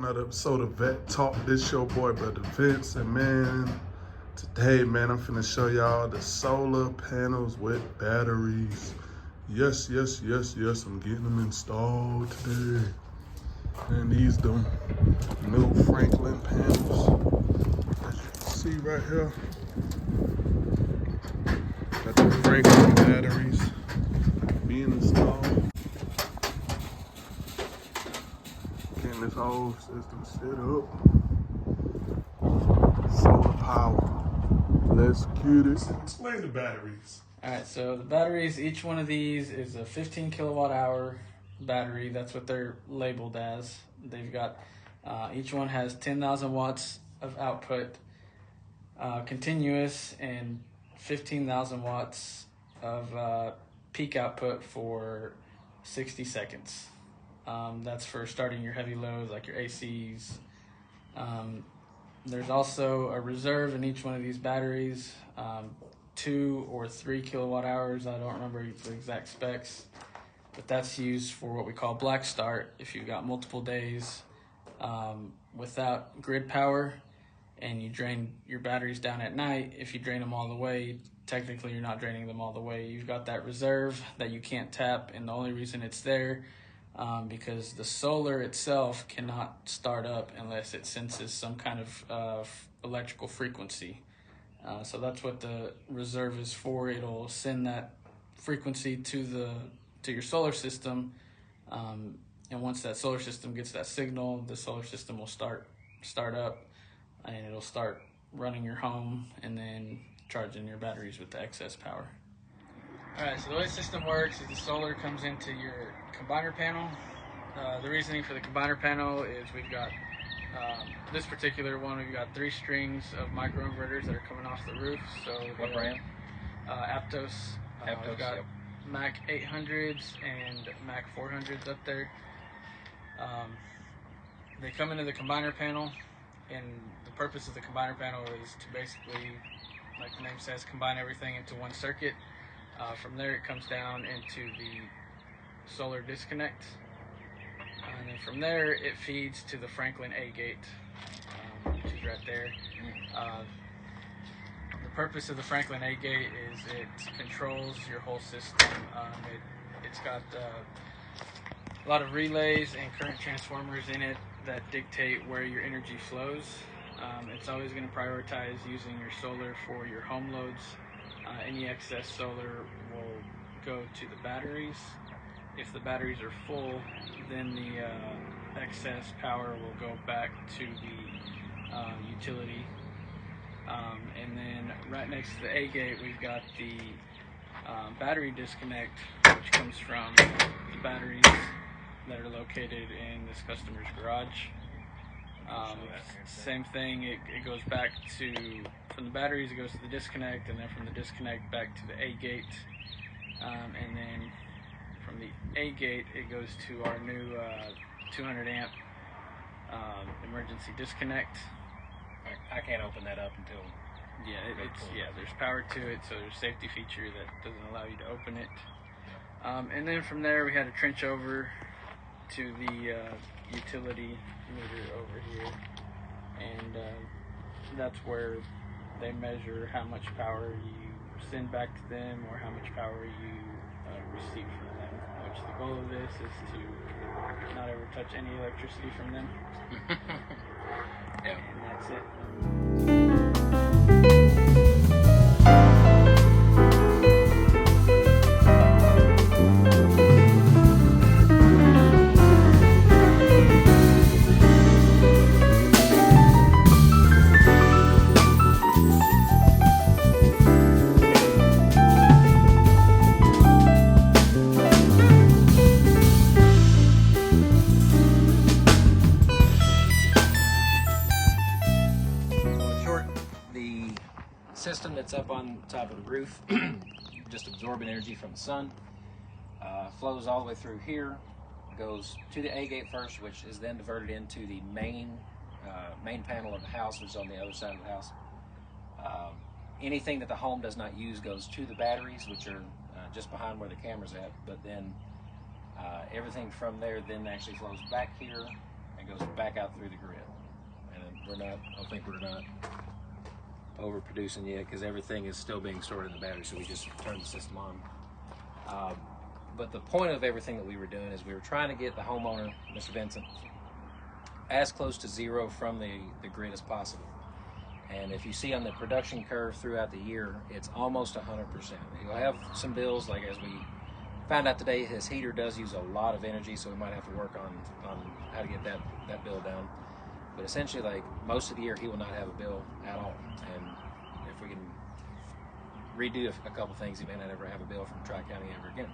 another episode of Vet Talk. This your boy, Brother Vince, and man, today, man, I'm finna show y'all the solar panels with batteries. Yes, I'm getting them installed today. And these them new Franklin panels, as you can see right here. Got the Franklin batteries being installed. Getting this whole system set up. Solar power. Let's get it. Explain the batteries. All right, so the batteries, each one of these is a 15 kilowatt hour battery. That's what they're labeled as. They've got, each one has 10,000 watts of output, continuous, and 15,000 watts of peak output for 60 seconds. That's for starting your heavy loads like your ACs. There's also a reserve in each one of these batteries, 2 or 3 kilowatt hours. I don't remember the exact specs, but that's used for what we call black start. If you've got multiple days without grid power and you drain your batteries down at night, if you drain them all the way, technically you're not draining them all the way. You've got that reserve that you can't tap, and the only reason it's there because the solar itself cannot start up unless it senses some kind of electrical frequency. So that's what the reserve is for. It'll send that frequency to your solar system, and once that solar system gets that signal, the solar system will start up, and it'll start running your home and then charging your batteries with the excess power. All right, so the way the system works is the solar comes into your combiner panel. The reasoning for the combiner panel is we've got this particular one, we've got 3 strings of microinverters that are coming off the roof. So what brand? Aptos. We've got yep. Mac 800s and Mac 400s up there. They come into the combiner panel, and the purpose of the combiner panel is to basically, like the name says, combine everything into one circuit. From there it comes down into the solar disconnect, and then from there it feeds to the Franklin A gate, which is right there. The purpose of the Franklin A gate is it controls your whole system. It's got a lot of relays and current transformers in it that dictate where your energy flows. It's always going to prioritize using your solar for your home loads. Any excess solar will go to the batteries. If the batteries are full, then the excess power will go back to the utility. And then right next to the A gate, we've got the battery disconnect, which comes from the batteries that are located in this customer's garage. Same thing, it goes back from the batteries, it goes to the disconnect, and then from the disconnect back to the A gate, and then from the A gate it goes to our new 200 amp emergency disconnect. I can't open that up until... There's power to it, so there's a safety feature that doesn't allow you to open it. And then from there we had to trench over to the utility meter over here, and that's where they measure how much power you send back to them or how much power you receive from them, which the goal of this is to not ever touch any electricity from them. Yeah. And that's it. System that's up on top of the roof, just absorbing energy from the sun, flows all the way through here, goes to the A gate first, which is then diverted into the main panel of the house, which is on the other side of the house. Anything that the home does not use goes to the batteries, which are just behind where the camera's at, but then everything from there then actually flows back here and goes back out through the grid. And I don't think we're not overproducing yet because everything is still being stored in the battery, so we just turned the system on. But the point of everything that we were doing is we were trying to get the homeowner, Mr. Vincent, as close to zero from the grid as possible. And if you see on the production curve throughout the year, it's almost 100%. He'll have some bills, like as we found out today, his heater does use a lot of energy, so we might have to work on how to get that bill down. But essentially, like most of the year, he will not have a bill at all. And if we can redo a couple things, he may not ever have a bill from Tri-County ever again.